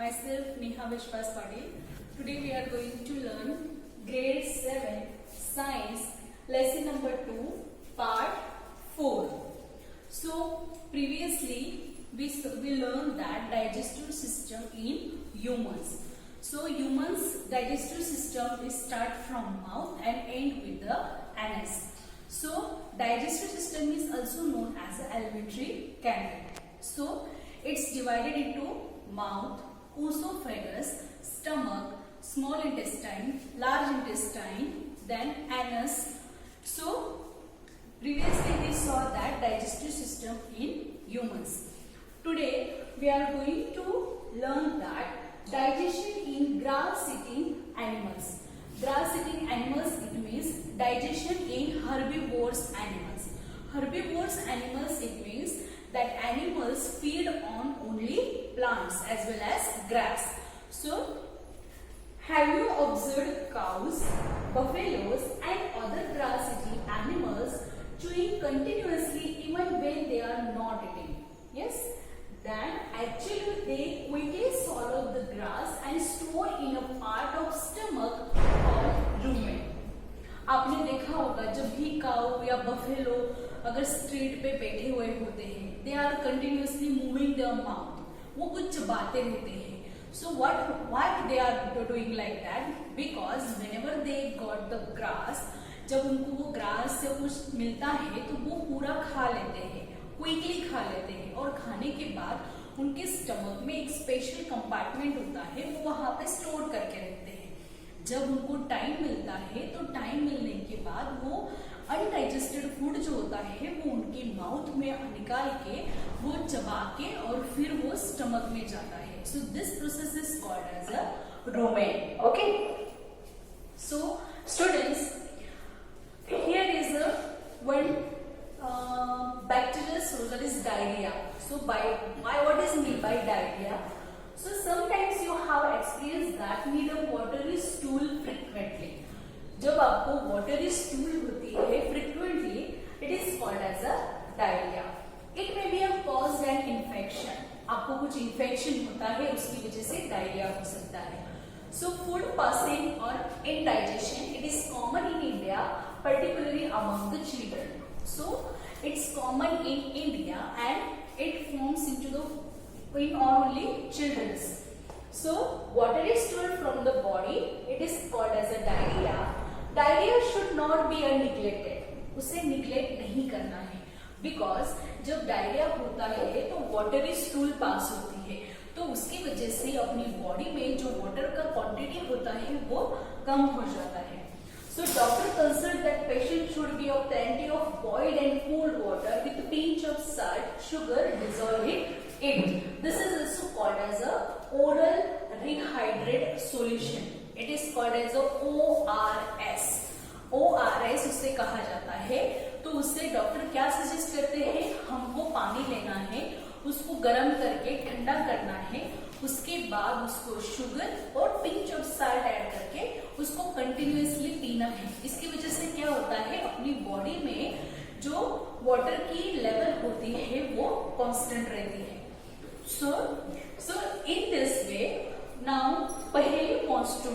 myself Neha Vishwas Patil. Today we are going to learn grade 7 science lesson number 2 part 4. So previously we learned that digestive system in humans. So humans digestive system is start from mouth and end with the anus. So digestive system is also known as the alimentary canal. So it's divided into mouth, esophagus, stomach, small intestine, large intestine, then anus. So previously we saw that digestive system in humans. Today we are going to learn that digestion in grass-eating animals. Grass-eating animals, it means digestion in herbivorous animals. Herbivorous animals, it means that animals feed on only plants as well as grass. So, have you observed cows, buffaloes and other grass-eating animals chewing continuously even when they are not eating? Yes? Then actually they quickly swallow the grass and store in a part of stomach called rumen. आपने देखा होगा जब भी काऊ या buffalo अगर street पे बैठे हुए होते हैं, they are continuously moving their mouth. वो कुछ चबाते रहते हैं. So what they are doing like that? Because whenever they got the grass, जब उनको वो ग्रास से कुछ मिलता है तो वो पूरा खा लेते हैं, क्विकली खा लेते हैं और खाने के बाद उनके स्टमक में एक स्पेशल कंपार्टमेंट होता है, वो वहां पे स्टोर करके रखते हैं. जब उनको टाइम मिलता है तो टाइम मिलने के बाद वो अनडाइजेस्टेड फूड जो होता है वो उनके माउथ में निकाल के वो चबा के और फिर वो स्टमक में जाता है. So this process is called as a rumen. Okay, so students, here is a one bacterial source, that is diarrhea. So what is meant by diarrhea? So sometimes you have experienced that need a watery stool frequently. जब आपको watery stool होती है frequently, it is called as a diarrhea. It may be a caused an infection. आपको कुछ infection होता है, उसकी वजह से diarrhea हो सकता है. So food passing or indigestion, it is common in India, particularly among the children. So it's common in India and it forms in only children's. So watery stool from the body, it is called as a diarrhea. Diarrhea should not be neglected. उसे neglect नहीं करना है, because जब diarrhea होता है तो watery stool पास होती है, तो उसकी वजह से अपनी बॉडी में जो वाटर का क्वांटिटी होता है वो कम हो जाता है. So doctor considered that patient should be of plenty of boiled and cooled water with a pinch of salt, sugar dissolved in it. This is also called as a oral rehydrated solution. It is called as a ORS. ORS उसे कहा जाता है. तो उससे doctor क्या suggest करते हैं? हमको पानी लेना है, उसको गर्म करके ठंडा करना है, उसके बाद उसको शुगर और पिंच ऑफ साल्ट ऐड करके उसको कंटिन्यूअसली पीना है. इसकी वजह से क्या होता है, अपनी बॉडी में जो वाटर की लेवल होती है वो कांस्टेंट रहती है. So in this way, now Paheli wants to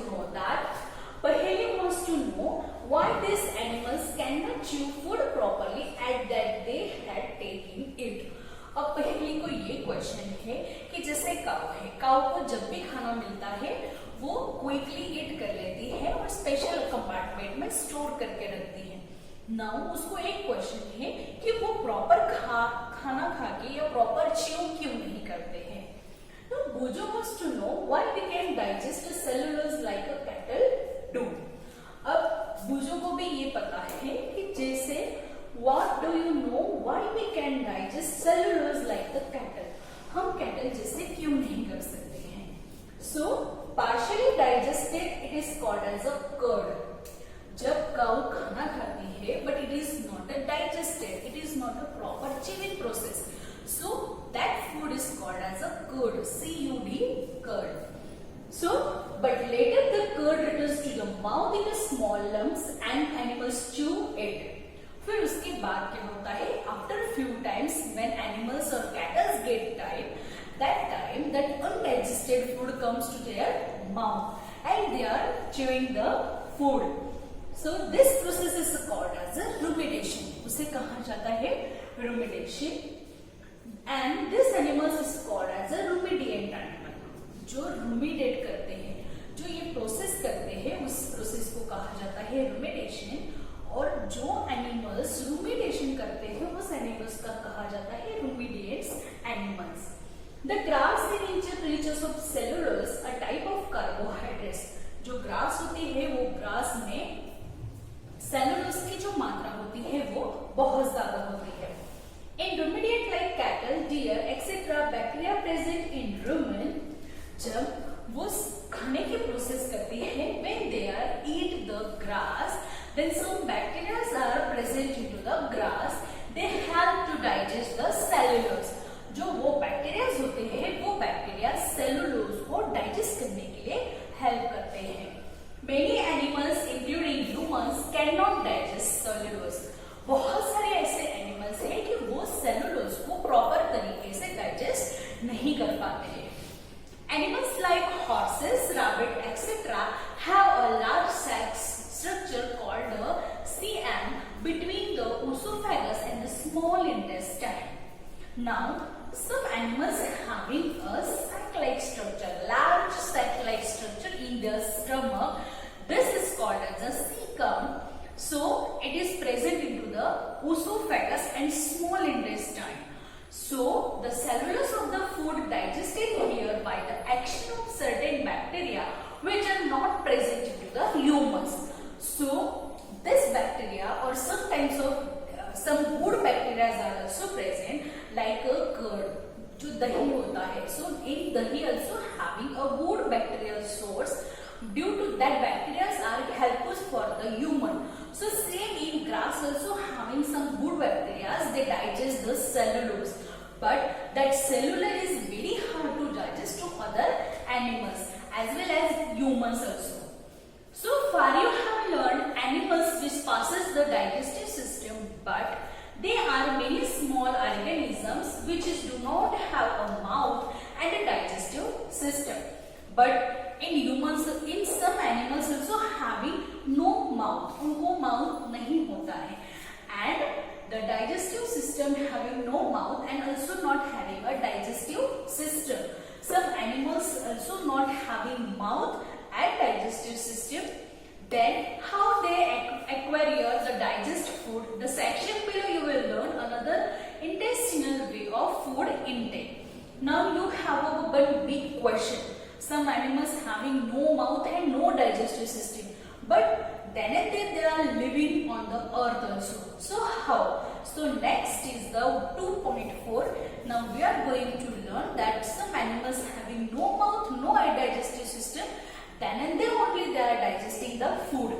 know why these animals cannot chew food properly at that they had taken it. अब पहली को ये क्वेश्चन है कि जैसे काऊ है, काऊ को जब भी खाना मिलता है वो क्विकली ईट कर लेती है और स्पेशल कंपार्टमेंट में स्टोर करके रखती है. नाउ उसको एक क्वेश्चन है कि वो प्रॉपर खाना खा के या प्रॉपर च्यू क्यों नहीं करते हैं. तो Bujo wants to know why we can digest cellulose like a cattle do. अब Bujo को भी ये पता है कि जैसे What do you know why we can digest cellulose like the cattle? हम cattle जैसे क्यों नहीं कर सकते हैं? So partially digested, it is called as a curd. जब काऊ खाना खाती है, but it is not a digested, it is not a proper chewing process. So that food is called as a curd, C-U-D, curd. So, but later the curd returns to the mouth in a small lumps and animals chew it. फिर उसके बाद क्या होता है, after few times when animals और cattles get time, that time that undigested digested food comes to their mouth and they are chewing the food. So this process is called as a rumination. उसे कहा जाता है rumination. And this animal is called as a ruminant animal. जो ruminate करते हैं, जो ये process करते हैं, उस प्रोसेस को कहा जाता है rumination. और जो एनिमल्स rumination करते हैं उस एनिमल्स का कहा जाता है ruminants animals. The grass in nature riches of cellulose, a type of carbohydrates. जो ग्रास होती है वो ग्रास में सेलुलोज की जो मात्रा होती है वो बहुत ज्यादा होती है. In ruminant like cattle, deer, etc., bacteria present in rumen, जब वो खाने की प्रोसेस करती है, when they are eat the grass, then some bacteria are present into the grass. They help to digest the cellulose. जो वो bacteria होते हैं वो बैक्टीरिया सेलुलोज को डाइजेस्ट करने के लिए हेल्प करते हैं. Many animals including humans cannot digest cellulose. बहुत सारे ऐसे एनिमल्स हैं कि वो सेलुलोज को प्रॉपर तरीके से डाइजेस्ट नहीं कर पाते हैं. Animals like horses, rabbit, etc. have a large sex structure called the cm between the oesophagus and the small intestine. Now, some animals having a sac-like structure, large sac-like structure in their stomach. This is called as a cecum. So, it is present into the oesophagus and small intestine. So, the cellulose of the food digested here by the action of certain bacteria which are not present into the humans. So, this bacteria or some types of some good bacteria are also present like a curd, जो दही होता है. So, in dahi also having a good bacterial source. Due to that, bacteria are helpful for the human. So, same in grass also having some good bacteria, they digest the cellulose. But that cellulose is very hard to digest to other animals as well as humans also. So far you have learned animals which passes the digestive system, but they are many small organisms which do not have a mouth and a digestive system. But in humans, in some animals also having no mouth, उनको mouth नहीं होता है, and the digestive system having no mouth and also not having a digestive system. Some animals also not having mouth and digestive system. Then how they acquire the digest food? The section below you will learn another intestinal way of food intake. Now you have a one big question. Some animals having no mouth and no digestive system, but then and there they are living on the earth also. So how? So next is the 2.4. Now we are going to learn that some animals having no mouth, no digestive system, then and there only they are digesting the food.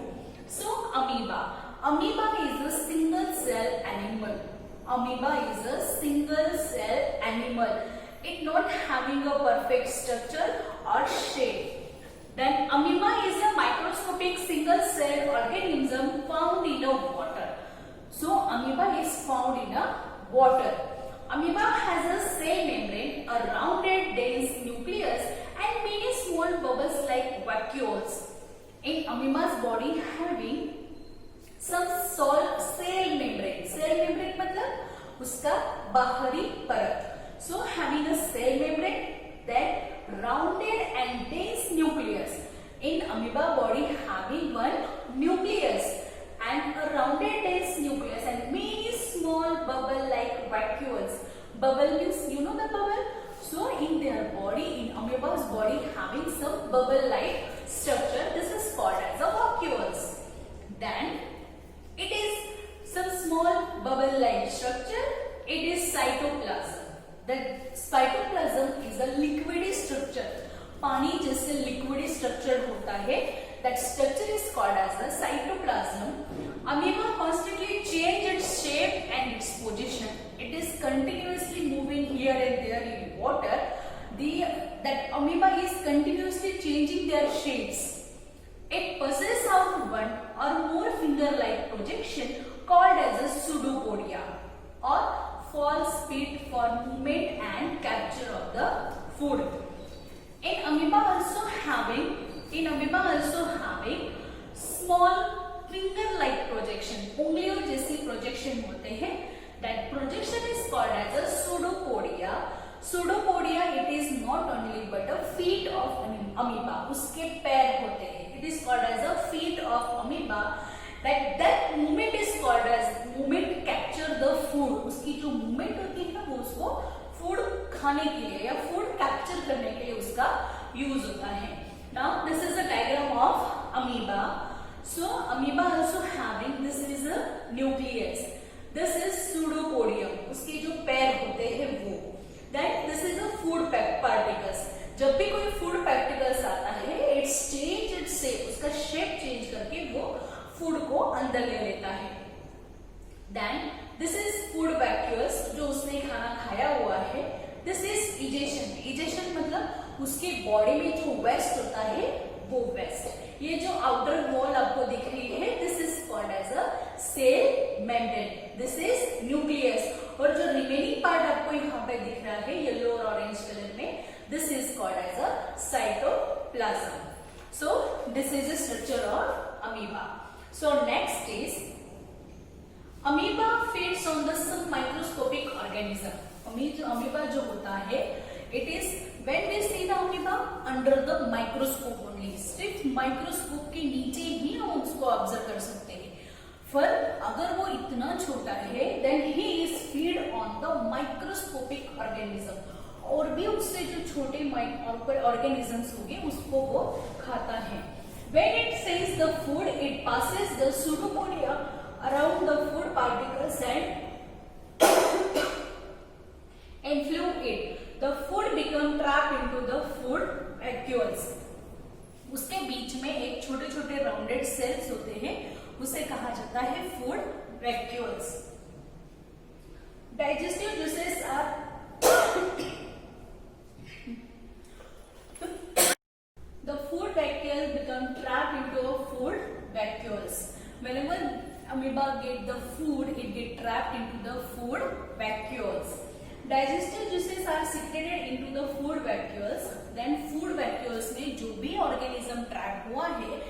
So amoeba. Amoeba is a single cell animal. Amoeba is a single cell animal. It not having a perfect structure or shape. Then amoeba is a microscopic single cell organism found in a water. So amoeba is found in a water. Amoeba has a cell membrane, a rounded dense nucleus and many small bubbles like vacuoles. In amoeba's body having some cell membrane. Cell membrane मतलब उसका बाहरी परत. So having a cell membrane, then rounded and dense nucleus. In amoeba body having one nucleus and a rounded dense nucleus and many small bubble like vacuoles. Bubble means you know the bubble. So in their body, in amoeba's body having some bubble like structure. This is called as a vacuoles. Then it is some small bubble like structure. It is cytoplasm. The cytoplasm is a liquid structure. पानी जैसे liquid structure होता है. That structure is called as the cytoplasm. Amoeba constantly change its shape and its position. It is continuously moving here and there in water. That amoeba is continuously changing their shapes. It passes out one or more finger-like projection called as a pseudopodia or false feet for movement and capture of the food. In In amoeba also having small finger like projection, उंगलियों जैसी projection होते हैं. That projection is called as a pseudopodia. Pseudopodia, it is not only but a feet of amoeba. उसके पैर होते हैं. It is called as a feet of amoeba. That movement is called as movement capture the food. उसकी जो movement होती है वो उसको food खाने के लिए या food capture करने के लिए उसका use होता है. Now this is a diagram of amoeba. So amoeba also having, this is a nucleus. This is pseudopodium. उसके जो पैर होते हैं वो. Then this is a food particles. जब भी कोई food particles आता है, it's change its shape. उसका shape change करके वो फूड को अंदर ले लेता है. Then this is food vacuoles, जो उसने खाना खाया हुआ है. This is ejection. Ejection मतलब उसके बॉडी में जो वेस्ट होता है वो वेस्ट. ये जो आउटर वॉल आपको दिख रही है, this is called as a cell membrane. This is nucleus. और जो रिमेनिंग पार्ट आपको यहाँ पे दिख रहा है येलो और ऑरेंज कलर में, this is called as a cytoplasm. So this is the structure of amoeba. So next is amoeba feeds on the some microscopic organism. Amoeba जो होता है, it is when we see the amoeba under the microscope only. सिर्फ microscope के नीचे ही हम उसको observe कर सकते हैं. पर अगर वो इतना छोटा है, then he is feed on the microscopic organism. और भी उससे जो छोटे ऑर्गेनिजम्स होंगे उसको वो खाता है. When it sees the food, it passes the pseudopodia around the food particles and influence it. The food become trapped into the food vacuoles. उसके बीच में एक छोटे छोटे राउंडेड सेल्स होते हैं, उसे कहा जाता है food vacuoles. Digestive juices are the food vacuole become trapped into a food vacuoles. Whenever amoeba get the food, it get trapped into the food vacuoles. Digestive juices are secreted into the food vacuoles. Then food vacuoles में जो भी organism trap हुआ है,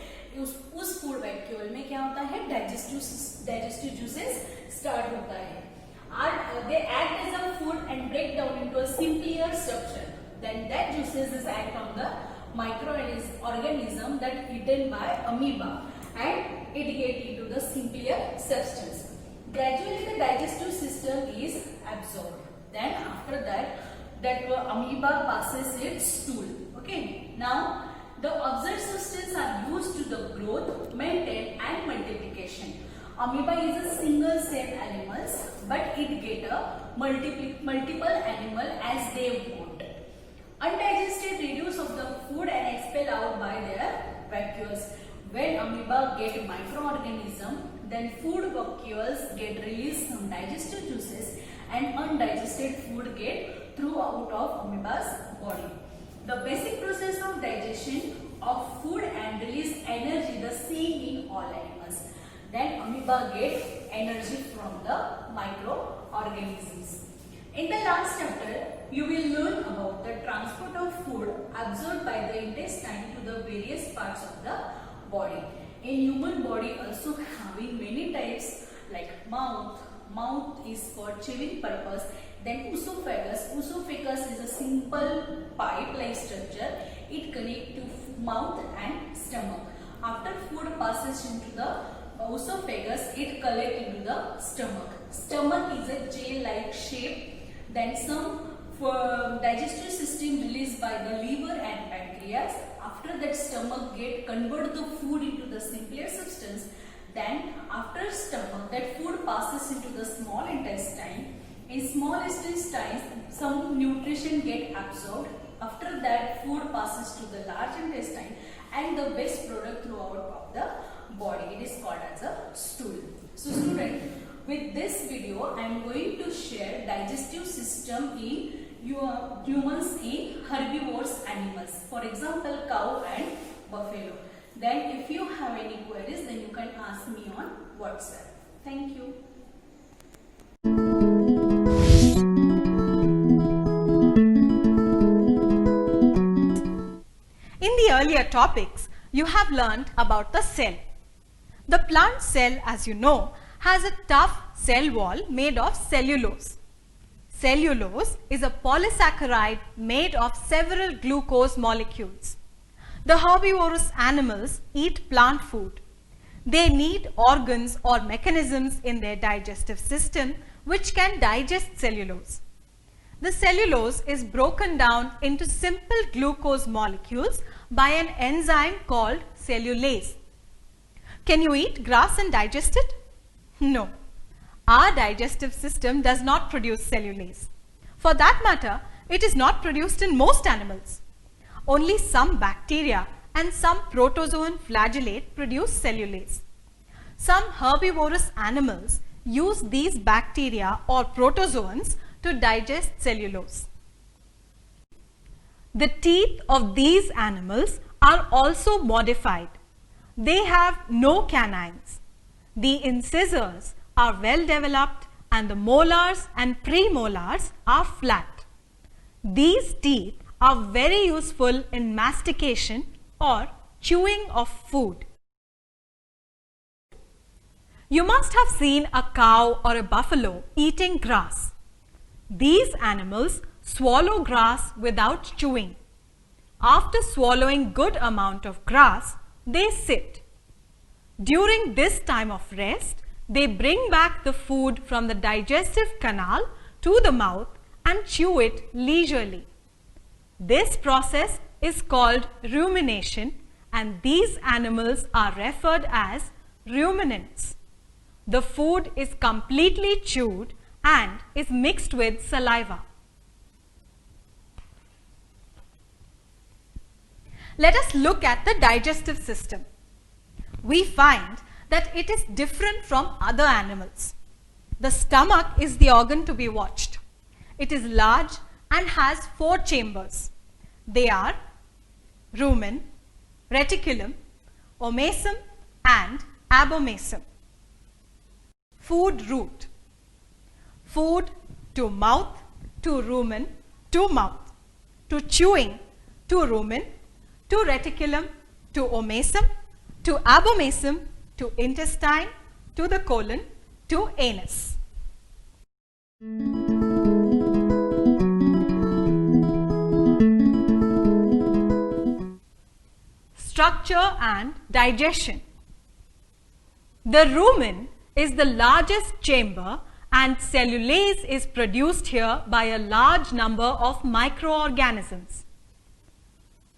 उस food vacuole में क्या होता है, digestive juices start होता है. They act as a food and break down into a simpler structure. Then that juices is act on the microorganism that eaten by amoeba and it get into the simpler substance. Gradually the digestive system is absorbed. Then after that amoeba passes its stool. Okay. Now the absorbed substance are used to the growth, maintain and multiplication. Amoeba is a single cell animals, but it get a multiple animal as they want. Undigested reduce of the food and expel out by their vacuoles. When amoeba get microorganism, then food vacuoles get released some digestive juices and undigested food get through out of amoeba's body. The basic process of digestion of food and release energy the same in all animals. Then amoeba get energy from the microorganisms. In the last chapter, you will learn about the transport of food absorbed by the intestine to the various parts of the body. In human body also having many types like mouth. Mouth is for chewing purpose. Then esophagus. Esophagus is a simple pipe-like structure. It connects to mouth and stomach. After food passes into the esophagus, it collects into the stomach. Stomach is a J-like shape. Then some digestive system released by the liver and pancreas. After that, stomach convert the food into the simpler substance. Then after stomach, that food passes into the small intestine. In small intestines, some nutrition get absorbed. After that, food passes to the large intestine and the waste product throughout of the body. It is called as a stool. So student, with this video, I am going to share digestive system in humans in herbivorous animals. For example, cow and buffalo. Then if you have any queries, then you can ask me on WhatsApp. Thank you. In the earlier topics, you have learned about the cell. The plant cell, as you know, has a tough cell wall made of cellulose. Cellulose is a polysaccharide made of several glucose molecules. The herbivorous animals eat plant food. They need organs or mechanisms in their digestive system which can digest cellulose. The cellulose is broken down into simple glucose molecules by an enzyme called cellulase. Can you eat grass and digest it? No. Our digestive system does not produce cellulase. For that matter, it is not produced in most animals. Only some bacteria and some protozoan flagellate produce cellulase. Some herbivorous animals use these bacteria or protozoans to digest cellulose. The teeth of these animals are also modified. They have no canines. The incisors are well developed and the molars and premolars are flat. These teeth are very useful in mastication or chewing of food. You must have seen a cow or a buffalo eating grass. These animals swallow grass without chewing. After swallowing good amount of grass, they sit. During this time of rest, they bring back the food from the digestive canal to the mouth and chew it leisurely. This process is called rumination, and these animals are referred as ruminants. The food is completely chewed and is mixed with saliva. Let us look at the digestive system. We find that it is different from other animals. The stomach is the organ to be watched. It is large and has 4 chambers. They are rumen, reticulum, omasum and abomasum. Food route. Food to mouth, to rumen, to mouth, to chewing, to rumen, to reticulum, to omasum, to abomasum, to intestine, to the colon, to anus. Structure and digestion. The rumen is the largest chamber and cellulase is produced here by a large number of microorganisms.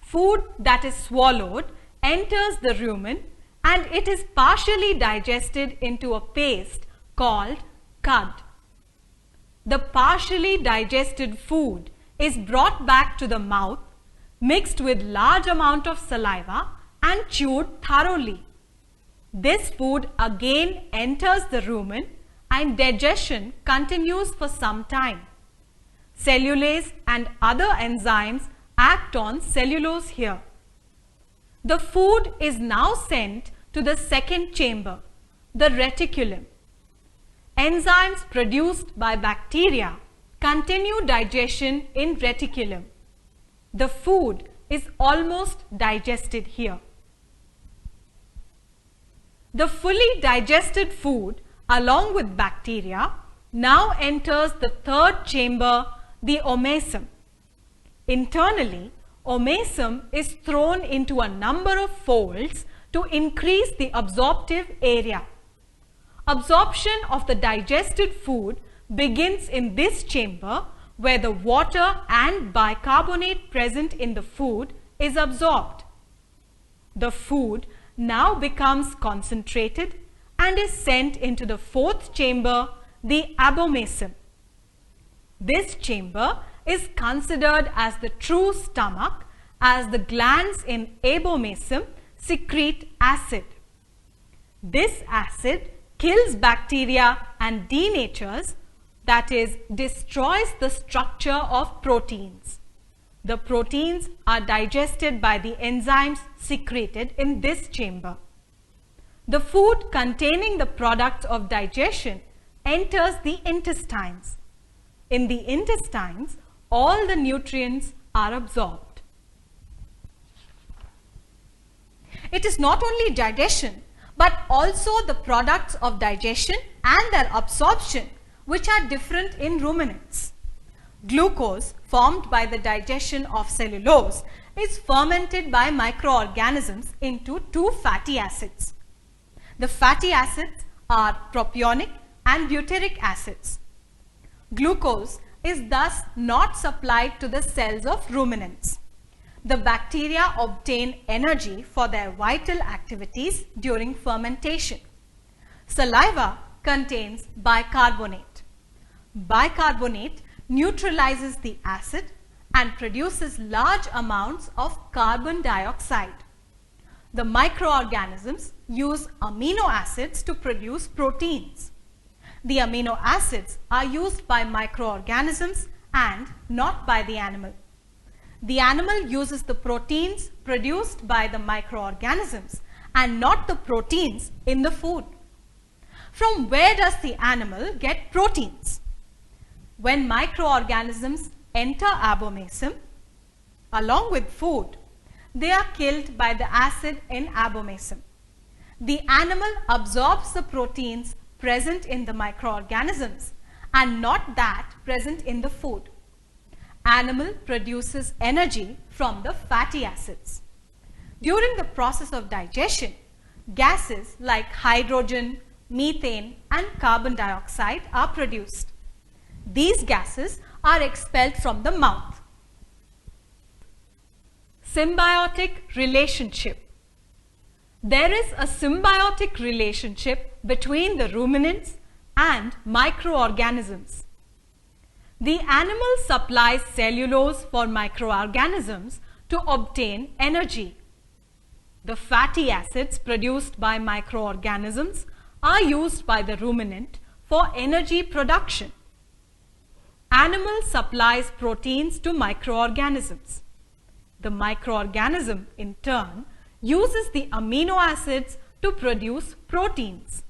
Food that is swallowed enters the rumen and it is partially digested into a paste called cud. The partially digested food is brought back to the mouth, mixed with large amount of saliva and chewed thoroughly. This food again enters the rumen and digestion continues for some time. Cellulase and other enzymes act on cellulose here. The food is now sent to the second chamber, the reticulum. Enzymes produced by bacteria continue digestion in reticulum. The food is almost digested here. The fully digested food along with bacteria now enters the third chamber, the omasum. Internally, omasum is thrown into a number of folds to increase the absorptive area. Absorption of the digested food begins in this chamber where the water and bicarbonate present in the food is absorbed. The food now becomes concentrated and is sent into the fourth chamber, the abomasum. This chamber is considered as the true stomach as the glands in abomasum secrete acid. This acid kills bacteria and denatures, that is, destroys the structure of proteins. The proteins are digested by the enzymes secreted in this chamber. The food containing the products of digestion enters the intestines. In the intestines, all the nutrients are absorbed. It is not only digestion, but also the products of digestion and their absorption, which are different in ruminants. Glucose, formed by the digestion of cellulose, is fermented by microorganisms into two fatty acids. The fatty acids are propionic and butyric acids. Glucose is thus not supplied to the cells of ruminants. The bacteria obtain energy for their vital activities during fermentation. Saliva contains bicarbonate. Bicarbonate neutralizes the acid and produces large amounts of carbon dioxide. The microorganisms use amino acids to produce proteins. The amino acids are used by microorganisms and not by the animal. The animal uses the proteins produced by the microorganisms and not the proteins in the food. From where does the animal get proteins? When microorganisms enter abomasum along with food, they are killed by the acid in abomasum. The animal absorbs the proteins present in the microorganisms and not that present in the food. Animal produces energy from the fatty acids. During the process of digestion, gases like hydrogen, methane and carbon dioxide are produced. These gases are expelled from the mouth. Symbiotic relationship. There is a symbiotic relationship between the ruminants and microorganisms. The animal supplies cellulose for microorganisms to obtain energy. The fatty acids produced by microorganisms are used by the ruminant for energy production. Animal supplies proteins to microorganisms. The microorganism in turn uses the amino acids to produce proteins.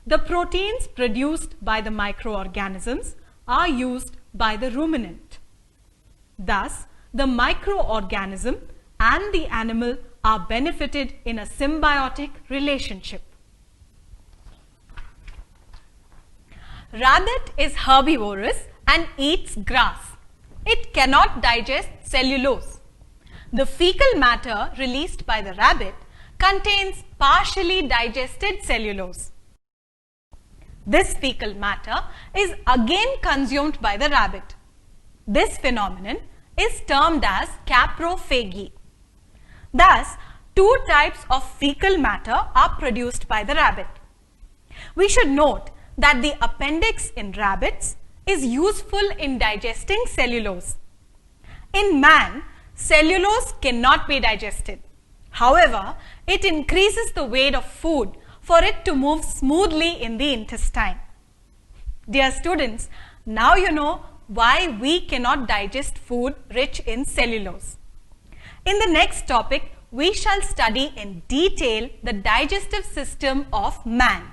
The proteins produced by the microorganisms are used by the ruminant. Thus, the microorganism and the animal are benefited in a symbiotic relationship. Rabbit is herbivorous and eats grass. It cannot digest cellulose. The fecal matter released by the rabbit contains partially digested cellulose. This fecal matter is again consumed by the rabbit. This phenomenon is termed as caprophagy. Thus, two types of fecal matter are produced by the rabbit. We should note that the appendix in rabbits is useful in digesting cellulose. In man, cellulose cannot be digested. However, it increases the weight of food for it to move smoothly in the intestine. Dear students, now you know why we cannot digest food rich in cellulose. In the next topic, we shall study in detail the digestive system of man.